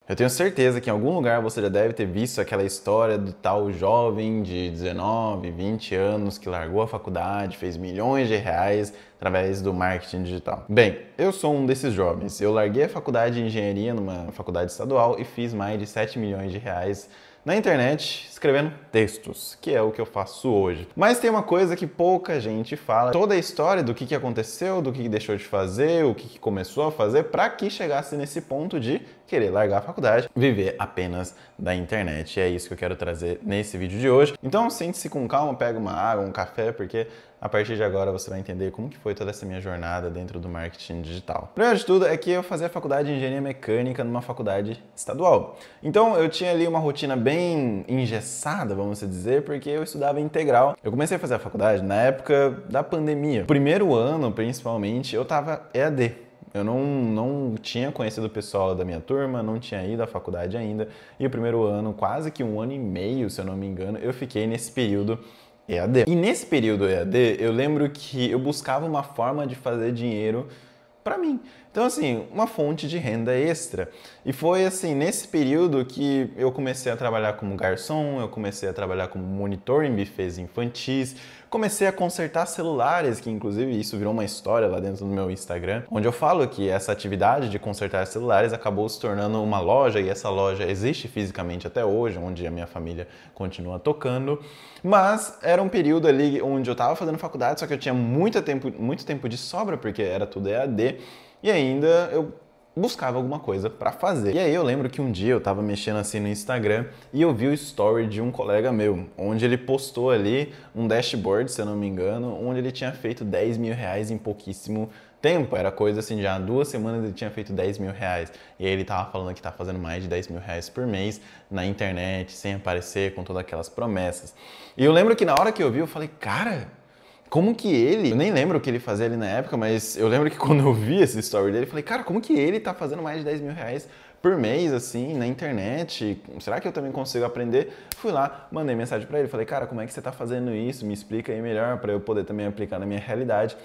Eu tenho certeza que em algum lugar você já deve ter visto aquela história do tal jovem de 19, 20 anos que largou a faculdade, fez milhões de reais através do marketing digital. Bem, eu sou um desses jovens. Eu larguei a faculdade de engenharia numa faculdade estadual e fiz mais de 7 milhões de reais na internet escrevendo textos, que é o que eu faço hoje. Mas tem uma coisa que pouca gente fala, toda a história do que aconteceu, do que deixou de fazer, o que começou a fazer para que chegasse nesse ponto de querer largar a faculdade, viver apenas da internet. E é isso que eu quero trazer nesse vídeo de hoje. Então sente-se com calma, pega uma água, um café, porque a partir de agora você vai entender como que foi toda essa minha jornada dentro do marketing digital. Primeiro de tudo é que eu fazia faculdade de engenharia mecânica numa faculdade estadual. Então eu tinha ali uma rotina bem engessada, vamos dizer, porque eu estudava integral. Eu comecei a fazer a faculdade na época da pandemia. Primeiro ano, principalmente, eu tava EAD. Eu não tinha conhecido o pessoal da minha turma, não tinha ido à faculdade ainda. E o primeiro ano, quase que 1 ano e meio, se eu não me engano, eu fiquei nesse período EAD. E nesse período EAD, eu lembro que eu buscava uma forma de fazer dinheiro para mim. Então, assim, uma fonte de renda extra. E foi, assim, nesse período que eu comecei a trabalhar como garçom, eu comecei a trabalhar como monitor em bufês infantis, comecei a consertar celulares, que inclusive isso virou uma história lá dentro do meu Instagram, onde eu falo que essa atividade de consertar celulares acabou se tornando uma loja, e essa loja existe fisicamente até hoje, onde a minha família continua tocando. Mas era um período ali onde eu estava fazendo faculdade, só que eu tinha muito tempo de sobra, porque era tudo EAD, e ainda eu buscava alguma coisa para fazer. E aí eu lembro que um dia eu tava mexendo assim no Instagram e eu vi o story de um colega meu, onde ele postou ali um dashboard, se eu não me engano, onde ele tinha feito 10 mil reais em pouquíssimo tempo. Era coisa assim, já há 2 semanas ele tinha feito 10 mil reais. E aí ele tava falando que tá fazendo mais de 10 mil reais por mês na internet, sem aparecer, com todas aquelas promessas. E eu lembro que na hora que eu vi, eu falei, cara, como que ele, eu nem lembro o que ele fazia ali na época, mas eu lembro que quando eu vi esse story dele, eu falei, cara, como que ele tá fazendo mais de 10 mil reais por mês, assim, na internet? Será que eu também consigo aprender? Fui lá, mandei mensagem pra ele, falei, cara, como é que você tá fazendo isso? Me explica aí melhor pra eu poder também aplicar na minha realidade.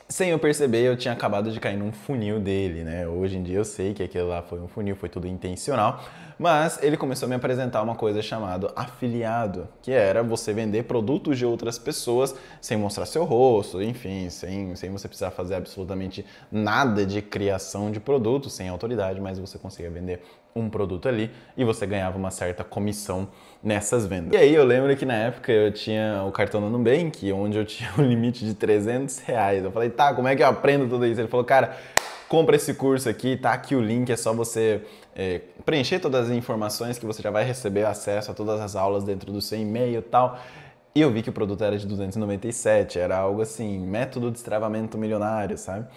Sem eu perceber, eu tinha acabado de cair num funil dele, né? Hoje em dia eu sei que aquilo lá foi um funil, foi tudo intencional, mas ele começou a me apresentar uma coisa chamada afiliado, que era você vender produtos de outras pessoas sem mostrar seu rosto, enfim, sem você precisar fazer absolutamente nada de criação de produto, sem autoridade, mas você conseguia vender um produto ali e você ganhava uma certa comissão nessas vendas. E aí eu lembro que na época eu tinha o cartão da Nubank, onde eu tinha um limite de 300 reais. Eu falei, tá, como é que eu aprendo tudo isso? Ele falou, cara, compra esse curso aqui, tá aqui o link, é só você preencher todas as informações que você já vai receber acesso a todas as aulas dentro do seu e-mail e tal. E eu vi que o produto era de 297, era algo assim, método de destravamento milionário, sabe?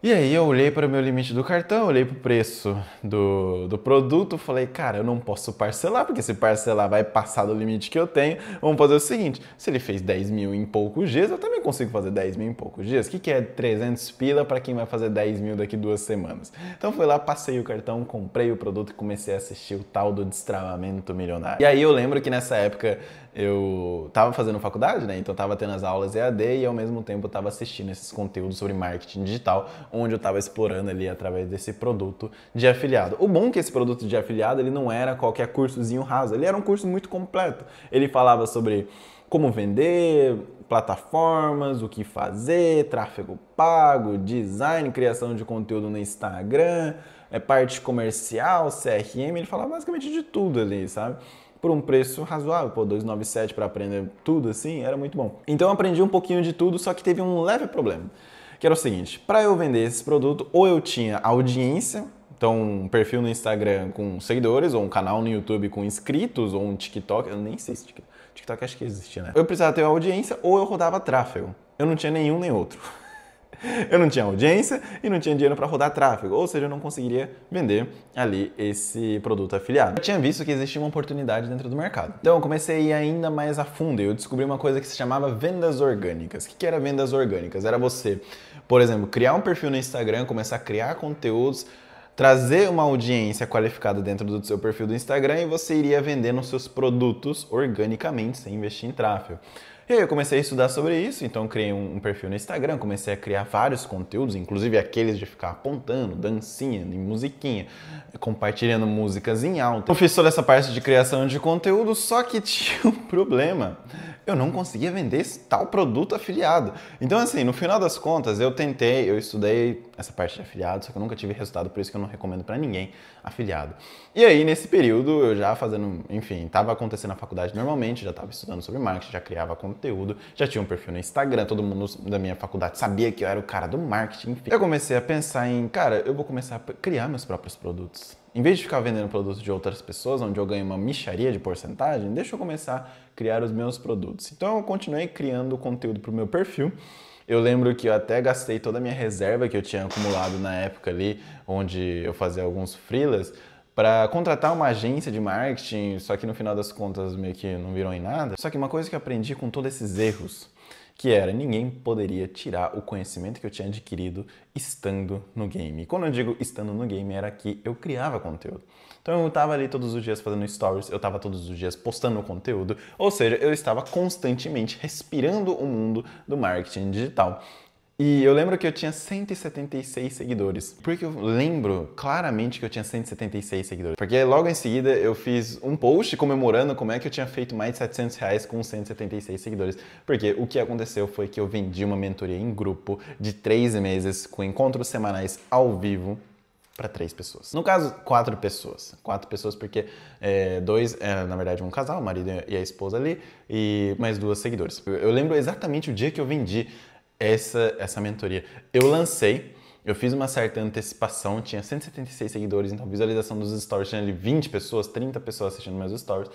E aí eu olhei para o meu limite do cartão, olhei para o preço do produto, falei, cara, eu não posso parcelar, porque se parcelar vai passar do limite que eu tenho. Vamos fazer o seguinte, se ele fez 10 mil em poucos dias, eu também consigo fazer 10 mil em poucos dias. O que é 300 pila para quem vai fazer 10 mil daqui 2 semanas? Então fui lá, passei o cartão, comprei o produto e comecei a assistir o tal do destravamento milionário. E aí eu lembro que nessa época eu tava fazendo faculdade, né? Então tava tendo as aulas EAD e ao mesmo tempo eu tava assistindo esses conteúdos sobre marketing digital, onde eu tava explorando ali através desse produto de afiliado. O bom é que esse produto de afiliado, ele não era qualquer cursozinho raso, ele era um curso muito completo. Ele falava sobre como vender, plataformas, o que fazer, tráfego pago, design, criação de conteúdo no Instagram, parte comercial, CRM, ele falava basicamente de tudo ali, sabe? Por um preço razoável, pô, 297 para aprender tudo assim, era muito bom. Então eu aprendi um pouquinho de tudo, só que teve um leve problema, que era o seguinte, para eu vender esse produto, ou eu tinha audiência, então um perfil no Instagram com seguidores, ou um canal no YouTube com inscritos, ou um TikTok, eu nem sei se TikTok acho que existia, né? Eu precisava ter audiência, ou eu rodava tráfego. Eu não tinha nenhum nem outro. Eu não tinha audiência e não tinha dinheiro para rodar tráfego, ou seja, eu não conseguiria vender ali esse produto afiliado. Eu tinha visto que existia uma oportunidade dentro do mercado. Então eu comecei a ir ainda mais a fundo e eu descobri uma coisa que se chamava vendas orgânicas. O que era vendas orgânicas? Era você, por exemplo, criar um perfil no Instagram, começar a criar conteúdos, trazer uma audiência qualificada dentro do seu perfil do Instagram e você iria vendendo os seus produtos organicamente, sem investir em tráfego. E aí eu comecei a estudar sobre isso, então criei um perfil no Instagram, comecei a criar vários conteúdos, inclusive aqueles de ficar apontando, dancinha, musiquinha, compartilhando músicas em alta. Eu fiz toda essa parte de criação de conteúdo, só que tinha um problema. Eu não conseguia vender esse tal produto afiliado. Então assim, no final das contas, eu estudei essa parte de afiliado, só que eu nunca tive resultado, por isso que eu não recomendo pra ninguém afiliado. E aí, nesse período, eu já fazendo, enfim, tava acontecendo na faculdade normalmente, já tava estudando sobre marketing, já criava conteúdo, já tinha um perfil no Instagram, todo mundo da minha faculdade sabia que eu era o cara do marketing, enfim. Eu comecei a pensar em, cara, eu vou começar a criar meus próprios produtos. Em vez de ficar vendendo produtos de outras pessoas, onde eu ganho uma mixaria de porcentagem, deixa eu começar a criar os meus produtos. Então eu continuei criando conteúdo para o meu perfil. Eu lembro que eu até gastei toda a minha reserva que eu tinha acumulado na época ali, onde eu fazia alguns freelas, para contratar uma agência de marketing, só que no final das contas meio que não virou em nada. Só que uma coisa que eu aprendi com todos esses erros, que era ninguém poderia tirar o conhecimento que eu tinha adquirido estando no game. E quando eu digo estando no game, era que eu criava conteúdo. Então eu estava ali todos os dias fazendo stories, eu estava todos os dias postando conteúdo, ou seja, eu estava constantemente respirando o mundo do marketing digital. E eu lembro que eu tinha 176 seguidores. Por que eu lembro claramente que eu tinha 176 seguidores? Porque logo em seguida eu fiz um post comemorando como é que eu tinha feito mais de R$ 700 com 176 seguidores. Porque o que aconteceu foi que eu vendi uma mentoria em grupo de 3 meses com encontros semanais ao vivo para 3 pessoas. No caso, 4 pessoas. 4 pessoas porque na verdade, um casal, o marido e a esposa ali, e mais 2 seguidores. Eu lembro exatamente o dia que eu vendi essa mentoria. Eu fiz uma certa antecipação, tinha 176 seguidores, então visualização dos stories tinha ali 20 pessoas, 30 pessoas assistindo meus stories.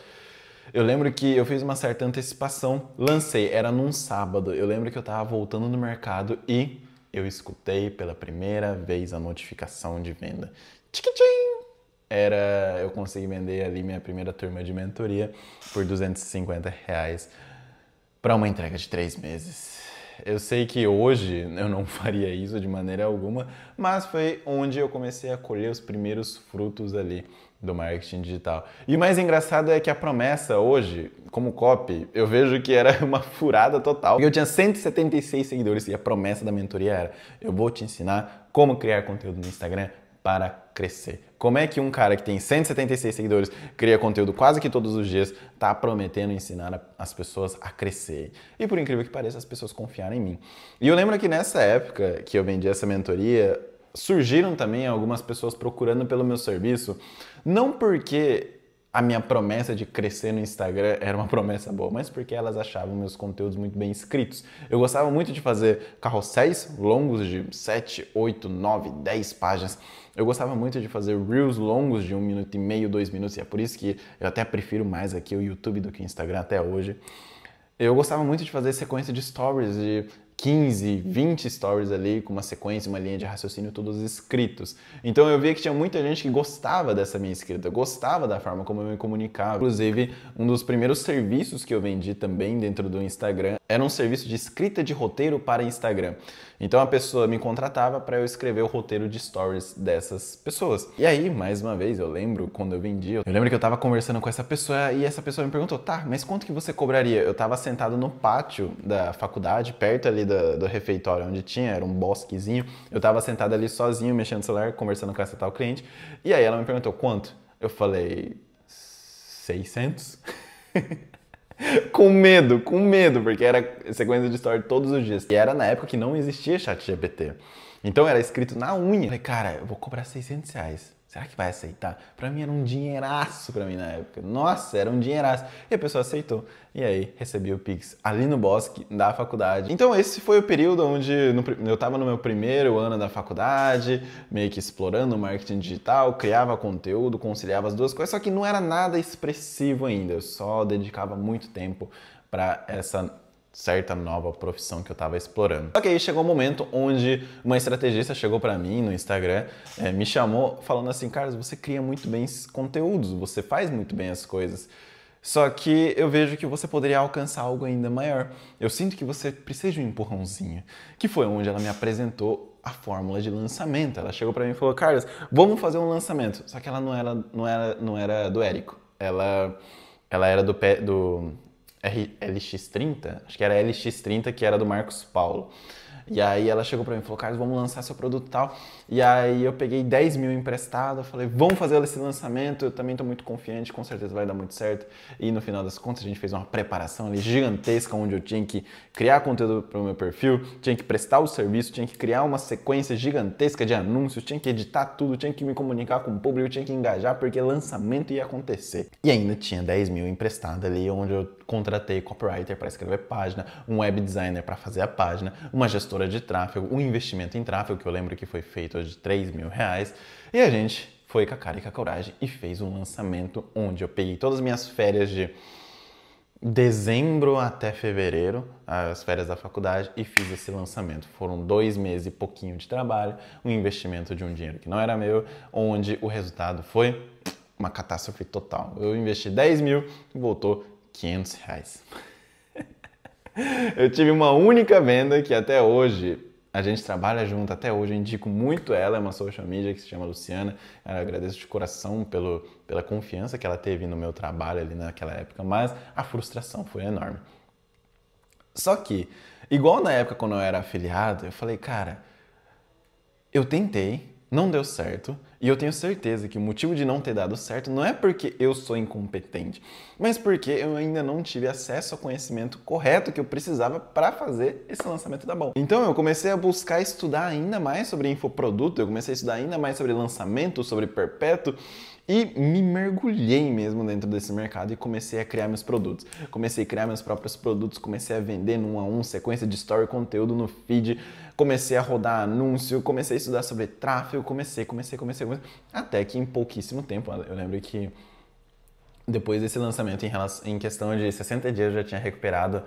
Eu lembro que eu fiz uma certa antecipação, lancei, era num sábado. Eu lembro que eu tava voltando no mercado e eu escutei pela primeira vez a notificação de venda. Tchiquitim! Eu consegui vender ali minha primeira turma de mentoria por R$ 250 para uma entrega de 3 meses. Eu sei que hoje eu não faria isso de maneira alguma, mas foi onde eu comecei a colher os primeiros frutos ali do marketing digital. E o mais engraçado é que a promessa hoje, como copy, eu vejo que era uma furada total. Porque eu tinha 176 seguidores e a promessa da mentoria era: eu vou te ensinar como criar conteúdo no Instagram para crescer. Como é que um cara que tem 176 seguidores, cria conteúdo quase que todos os dias, tá prometendo ensinar as pessoas a crescer? E por incrível que pareça, as pessoas confiaram em mim. E eu lembro que nessa época que eu vendi essa mentoria, surgiram também algumas pessoas procurando pelo meu serviço, não porque a minha promessa de crescer no Instagram era uma promessa boa, mas porque elas achavam meus conteúdos muito bem escritos. Eu gostava muito de fazer carrosséis longos de 7, 8, 9, 10 páginas. Eu gostava muito de fazer reels longos de 1 minuto e meio, 2 minutos, e é por isso que eu até prefiro mais aqui o YouTube do que o Instagram até hoje. Eu gostava muito de fazer sequência de stories de 15, 20 stories ali, com uma sequência, uma linha de raciocínio, todos escritos. Então eu via que tinha muita gente que gostava dessa minha escrita, gostava da forma como eu me comunicava. Inclusive, um dos primeiros serviços que eu vendi também dentro do Instagram era um serviço de escrita de roteiro para Instagram. Então a pessoa me contratava para eu escrever o roteiro de stories dessas pessoas. E aí, mais uma vez, eu lembro quando eu vendi, eu lembro que eu tava conversando com essa pessoa e essa pessoa me perguntou: tá, mas quanto que você cobraria? Eu tava sentado no pátio da faculdade, perto ali do refeitório onde tinha, era um bosquezinho. Eu tava sentado ali sozinho, mexendo no celular, conversando com essa tal cliente. E aí ela me perguntou: quanto? Eu falei: 600? Com medo, porque era sequência de story todos os dias. E era na época que não existia ChatGPT. Então era escrito na unha. Eu falei: cara, eu vou cobrar R$ 600. Será que vai aceitar? Pra mim era um dinheiraço pra mim na época. Nossa, era um dinheiraço. E a pessoa aceitou. E aí recebi o Pix ali no bosque da faculdade. Então esse foi o período onde eu tava no meu primeiro ano da faculdade, meio que explorando o marketing digital, criava conteúdo, conciliava as duas coisas, só que não era nada expressivo ainda. Eu só dedicava muito tempo para essa certa nova profissão que eu estava explorando. Só que aí chegou um momento onde uma estrategista chegou para mim no Instagram, me chamou falando assim: Carlos, você cria muito bem esses conteúdos, você faz muito bem as coisas, só que eu vejo que você poderia alcançar algo ainda maior. Eu sinto que você precisa de um empurrãozinho. Que foi onde ela me apresentou a fórmula de lançamento. Ela chegou para mim e falou: Carlos, vamos fazer um lançamento. Só que ela não era do Érico. Ela era do LX30, acho que era LX30, que era do Marcos Paulo. E aí ela chegou pra mim e falou, Carlos, vamos lançar seu produto e tal. E aí eu peguei 10 mil emprestado, falei, vamos fazer esse lançamento, eu também tô muito confiante, com certeza vai dar muito certo. E no final das contas a gente fez uma preparação ali gigantesca, onde eu tinha que criar conteúdo pro meu perfil, tinha que prestar o serviço, tinha que criar uma sequência gigantesca de anúncios, tinha que editar tudo, tinha que me comunicar com o público, tinha que engajar, porque lançamento ia acontecer. E ainda tinha 10 mil emprestado ali, onde eu contratei copywriter para escrever página, um web designer para fazer a página, uma gestora de tráfego, um investimento em tráfego, que eu lembro que foi feito de 3 mil reais, e a gente foi com a cara e com a coragem e fez um lançamento onde eu peguei todas as minhas férias de dezembro até fevereiro, as férias da faculdade, e fiz esse lançamento. Foram 2 meses e pouquinho de trabalho, um investimento de um dinheiro que não era meu, onde o resultado foi uma catástrofe total. Eu investi 10 mil e voltou 500 reais. Eu tive uma única venda que até hoje, a gente trabalha junto, até hoje eu indico muito ela, é uma social media que se chama Luciana. Eu agradeço de coração pela confiança que ela teve no meu trabalho ali naquela época, mas a frustração foi enorme. Só que, igual na época quando eu era afiliado, eu falei, cara, eu tentei, não deu certo, e eu tenho certeza que o motivo de não ter dado certo não é porque eu sou incompetente, mas porque eu ainda não tive acesso ao conhecimento correto que eu precisava para fazer esse lançamento dar bom. Então eu comecei a buscar estudar ainda mais sobre infoproduto, eu comecei a estudar ainda mais sobre lançamento, sobre perpétuo, e me mergulhei mesmo dentro desse mercado e comecei a criar meus produtos. Comecei a criar meus próprios produtos, comecei a vender no 1 a 1, sequência de story, conteúdo no feed, comecei a rodar anúncio, comecei a estudar sobre tráfego, comecei. Até que em pouquíssimo tempo, eu lembro que depois desse lançamento, em questão de 60 dias, eu já tinha recuperado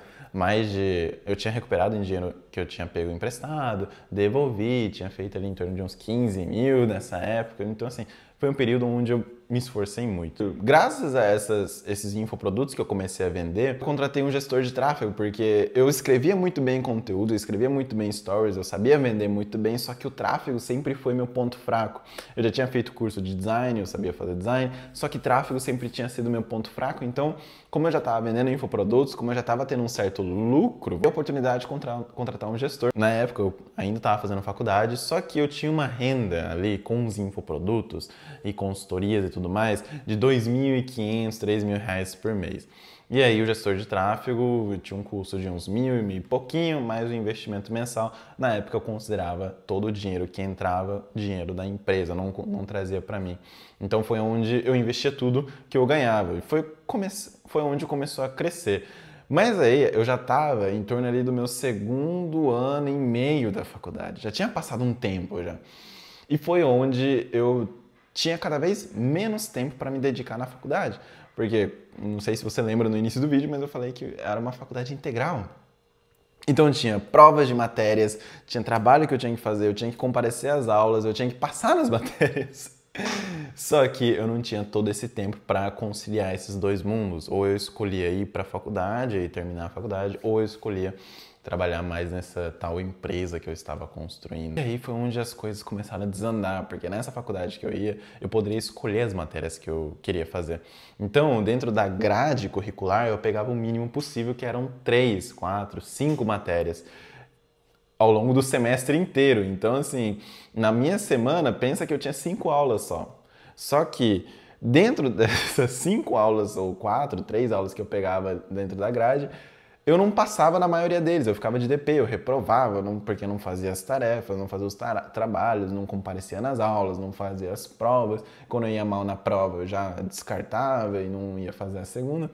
eu tinha recuperado em dinheiro que eu tinha pego emprestado, devolvi, tinha feito ali em torno de uns 15 mil nessa época. Então, assim, foi um período onde eu me esforcei muito. Graças a esses infoprodutos que eu comecei a vender, eu contratei um gestor de tráfego, porque eu escrevia muito bem conteúdo, eu escrevia muito bem stories, eu sabia vender muito bem, só que o tráfego sempre foi meu ponto fraco. Eu já tinha feito curso de design, eu sabia fazer design, só que tráfego sempre tinha sido meu ponto fraco. Então, como eu já estava vendendo infoprodutos, como eu já estava tendo um certo lucro, veio a oportunidade de contratar um gestor. Na época, eu ainda estava fazendo faculdade, só que eu tinha uma renda ali com os infoprodutos e consultorias e tudo mais de 2.500, 3.000 reais por mês. E aí o gestor de tráfego tinha um custo de uns 1.000 e pouquinho, mais o investimento mensal. Na época eu considerava todo o dinheiro que entrava dinheiro da empresa, não trazia para mim. Então foi onde eu investia tudo que eu ganhava e foi onde começou a crescer. Mas aí eu já estava em torno ali do meu 2º ano e meio da faculdade, já tinha passado um tempo já. E foi onde eu tinha cada vez menos tempo para me dedicar na faculdade, porque não sei se você lembra no início do vídeo, mas eu falei que era uma faculdade integral. Então eu tinha provas de matérias, tinha trabalho que eu tinha que fazer, eu tinha que comparecer às aulas, eu tinha que passar nas matérias. Só que eu não tinha todo esse tempo para conciliar esses dois mundos. Ou eu escolhia ir para a faculdade e terminar a faculdade, ou eu escolhia trabalhar mais nessa tal empresa que eu estava construindo. E aí foi onde as coisas começaram a desandar, porque nessa faculdade que eu ia, eu poderia escolher as matérias que eu queria fazer. Então, dentro da grade curricular, eu pegava o mínimo possível, que eram 3, 4, 5 matérias ao longo do semestre inteiro. Então, assim, na minha semana, pensa que eu tinha 5 aulas só. Só que dentro dessas 5 aulas, ou 4, 3 aulas que eu pegava dentro da grade, eu não passava na maioria deles, eu ficava de DP, eu reprovava, porque eu não fazia as tarefas, não fazia os trabalhos, não comparecia nas aulas, não fazia as provas. Quando eu ia mal na prova, eu já descartava e não ia fazer a segunda.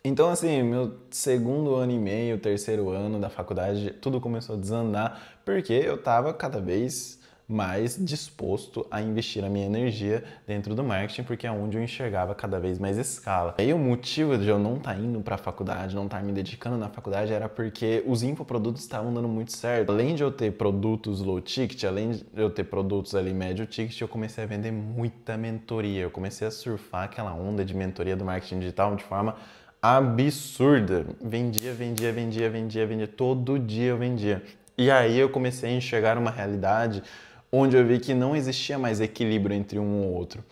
Então, assim, meu 2º ano e meio, 3º ano da faculdade, tudo começou a desandar, porque eu estava cada vez mais disposto a investir a minha energia dentro do marketing, porque é onde eu enxergava cada vez mais escala. Aí o motivo de eu não estar indo para a faculdade, não estar me dedicando na faculdade, era porque os infoprodutos estavam dando muito certo. Além de eu ter produtos low ticket, além de eu ter produtos ali médio ticket, eu comecei a vender muita mentoria. Eu comecei a surfar aquela onda de mentoria do marketing digital de forma absurda. Vendia. Todo dia eu vendia. E aí eu comecei a enxergar uma realidade onde eu vi que não existia mais equilíbrio entre um ou outro.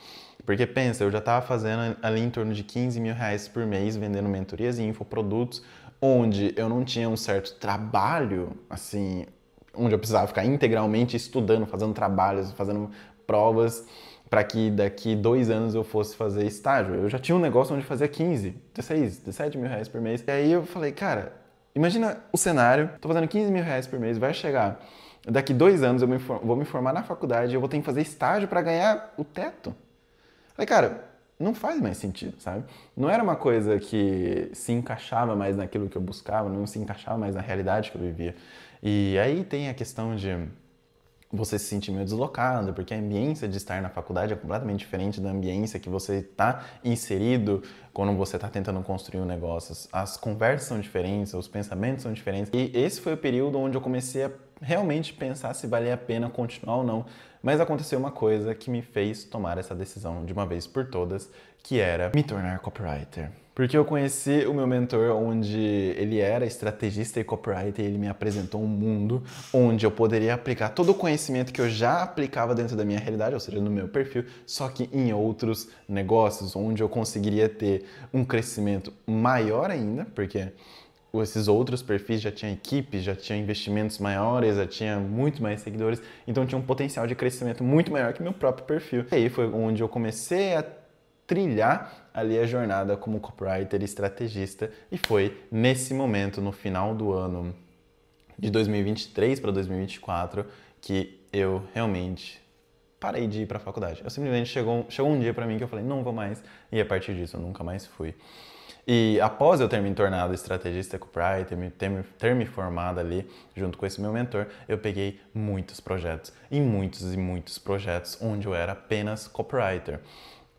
Porque pensa, eu já estava fazendo ali em torno de 15 mil reais por mês vendendo mentorias e infoprodutos, onde eu não tinha um certo trabalho, assim, onde eu precisava ficar integralmente estudando, fazendo trabalhos, fazendo provas, para que daqui 2 anos eu fosse fazer estágio. Eu já tinha um negócio onde fazia 15, 16, 17 mil reais por mês. E aí eu falei, cara, imagina o cenário, tô fazendo 15 mil reais por mês, vai chegar. Daqui 2 anos eu vou me formar na faculdade e eu vou ter que fazer estágio para ganhar o teto. Falei, cara, não faz mais sentido, sabe? Não era uma coisa que se encaixava mais naquilo que eu buscava, não se encaixava mais na realidade que eu vivia. E aí tem a questão de você se sentir meio deslocado, porque a ambiência de estar na faculdade é completamente diferente da ambiência que você está inserido quando você está tentando construir um negócio. As conversas são diferentes, os pensamentos são diferentes. E esse foi o período onde eu comecei a realmente pensar se valia a pena continuar ou não. Mas aconteceu uma coisa que me fez tomar essa decisão de uma vez por todas, que era me tornar copywriter. Porque eu conheci o meu mentor onde ele era estrategista e copywriter e ele me apresentou um mundo onde eu poderia aplicar todo o conhecimento que eu já aplicava dentro da minha realidade, ou seja, no meu perfil, só que em outros negócios, onde eu conseguiria ter um crescimento maior ainda, porque esses outros perfis já tinham equipes, já tinham investimentos maiores, já tinha muito mais seguidores, então tinha um potencial de crescimento muito maior que meu próprio perfil. E aí foi onde eu comecei a trilhar ali a jornada como copywriter e estrategista, e foi nesse momento, no final do ano de 2023 para 2024, que eu realmente parei de ir para a faculdade. Eu simplesmente chegou um dia para mim que eu falei, não vou mais, e a partir disso eu nunca mais fui. E após eu ter me tornado estrategista copywriter, ter me formado ali junto com esse meu mentor, eu peguei muitos projetos, e muitos projetos onde eu era apenas copywriter,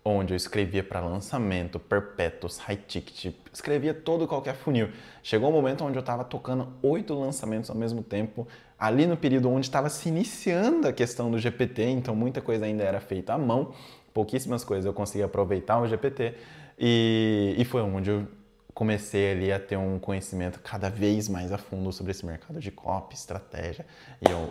onde eu escrevia para lançamento, perpétuos, high ticket, escrevia todo e qualquer funil. Chegou um momento onde eu estava tocando 8 lançamentos ao mesmo tempo, ali no período onde estava se iniciando a questão do GPT, então muita coisa ainda era feita à mão, pouquíssimas coisas eu conseguia aproveitar o GPT, e foi onde eu comecei ali a ter um conhecimento cada vez mais a fundo sobre esse mercado de copy, estratégia,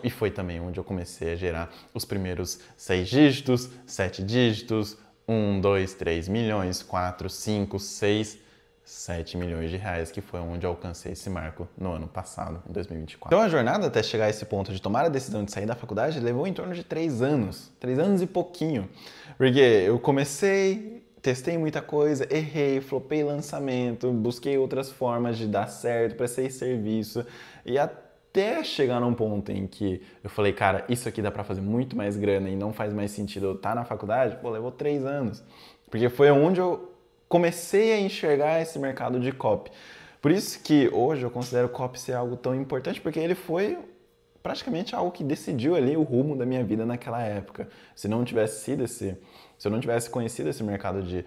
e foi também onde eu comecei a gerar os primeiros 6 dígitos, 7 dígitos, 1, 2, 3 milhões, 4, 5, 6, 7 milhões de reais, que foi onde eu alcancei esse marco no ano passado, em 2024. Então a jornada até chegar a esse ponto de tomar a decisão de sair da faculdade levou em torno de 3 anos, 3 anos e pouquinho, porque eu comecei, testei muita coisa, errei, flopei lançamento, busquei outras formas de dar certo, prestei serviço e até chegar num ponto em que eu falei, cara, isso aqui dá pra fazer muito mais grana e não faz mais sentido eu estar na faculdade, pô, levou 3 anos. Porque foi onde eu comecei a enxergar esse mercado de copy. Por isso que hoje eu considero o copy ser algo tão importante, porque ele foi praticamente algo que decidiu ali o rumo da minha vida naquela época. Se eu não tivesse conhecido esse mercado de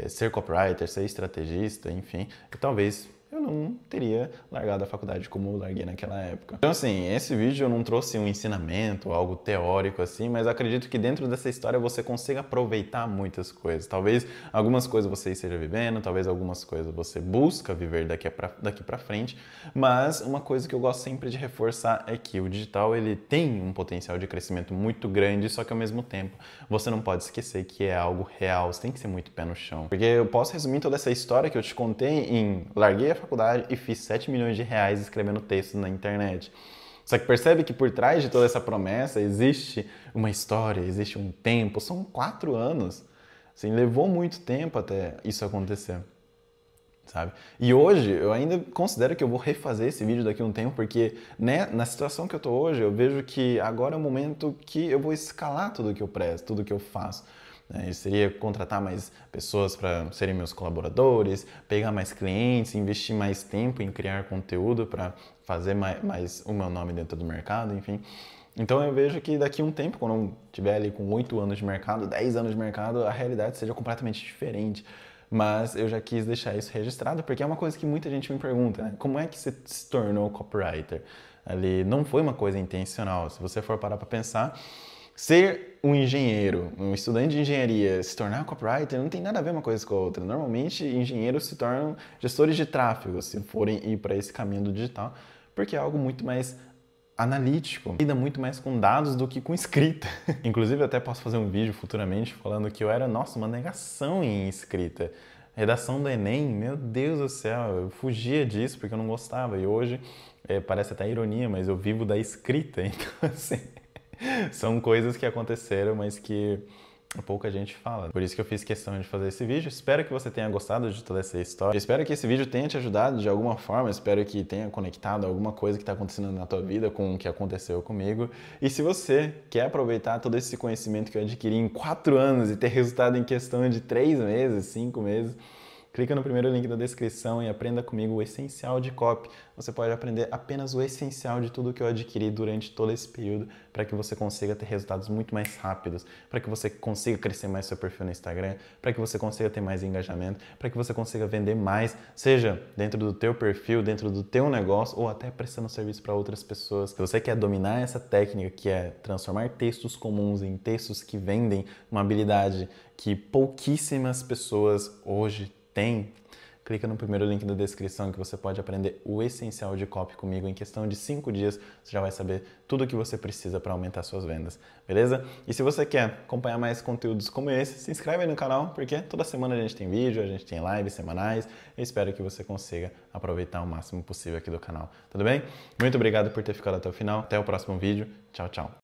ser copywriter, ser estrategista, enfim, talvez eu não teria largado a faculdade como eu larguei naquela época. Então, assim, esse vídeo eu não trouxe um ensinamento, algo teórico assim, mas acredito que dentro dessa história você consiga aproveitar muitas coisas. Talvez algumas coisas você esteja vivendo, talvez algumas coisas você busca viver daqui pra frente, mas uma coisa que eu gosto sempre de reforçar é que o digital ele tem um potencial de crescimento muito grande, só que ao mesmo tempo você não pode esquecer que é algo real, você tem que ser muito pé no chão. Porque eu posso resumir toda essa história que eu te contei em larguei a faculdade e fiz 7 milhões de reais escrevendo textos na internet. Só que percebe que por trás de toda essa promessa existe uma história, existe um tempo, são 4 anos. Assim, levou muito tempo até isso acontecer, sabe? E hoje eu ainda considero que eu vou refazer esse vídeo daqui a um tempo, porque né, na situação que eu tô hoje, eu vejo que agora é o momento que eu vou escalar tudo que eu presto, tudo que eu faço. Seria contratar mais pessoas para serem meus colaboradores, pegar mais clientes, investir mais tempo em criar conteúdo para fazer mais o meu nome dentro do mercado, enfim. Então eu vejo que daqui a um tempo, quando eu estiver ali com 8 anos de mercado, 10 anos de mercado, a realidade seja completamente diferente. Mas eu já quis deixar isso registrado, porque é uma coisa que muita gente me pergunta, né? Como é que você se tornou copywriter? Ali não foi uma coisa intencional. Se você for parar para pensar, ser um engenheiro, um estudante de engenharia, se tornar copywriter não tem nada a ver uma coisa com a outra. Normalmente, engenheiros se tornam gestores de tráfego, se forem ir para esse caminho do digital, porque é algo muito mais analítico, lida muito mais com dados do que com escrita. Inclusive, eu até posso fazer um vídeo futuramente falando que eu era, nossa, uma negação em escrita. Redação do Enem, meu Deus do céu, eu fugia disso porque eu não gostava. E hoje, parece até ironia, mas eu vivo da escrita. Então, assim, são coisas que aconteceram, mas que pouca gente fala. Por isso que eu fiz questão de fazer esse vídeo. Espero que você tenha gostado de toda essa história. Espero que esse vídeo tenha te ajudado de alguma forma. Espero que tenha conectado alguma coisa que está acontecendo na tua vida com o que aconteceu comigo. E se você quer aproveitar todo esse conhecimento que eu adquiri em 4 anos e ter resultado em questão de 3 meses, 5 meses, clica no primeiro link da descrição e aprenda comigo o essencial de copy. Você pode aprender apenas o essencial de tudo que eu adquiri durante todo esse período para que você consiga ter resultados muito mais rápidos, para que você consiga crescer mais seu perfil no Instagram, para que você consiga ter mais engajamento, para que você consiga vender mais, seja dentro do teu perfil, dentro do teu negócio ou até prestando serviço para outras pessoas. Se você quer dominar essa técnica que é transformar textos comuns em textos que vendem, uma habilidade que pouquíssimas pessoas hoje tem, clica no primeiro link da descrição que você pode aprender o essencial de copy comigo. Em questão de 5 dias, você já vai saber tudo o que você precisa para aumentar suas vendas, beleza? E se você quer acompanhar mais conteúdos como esse, se inscreve aí no canal, porque toda semana a gente tem vídeo, a gente tem lives semanais. Eu espero que você consiga aproveitar o máximo possível aqui do canal, tudo bem? Muito obrigado por ter ficado até o final. Até o próximo vídeo. Tchau, tchau.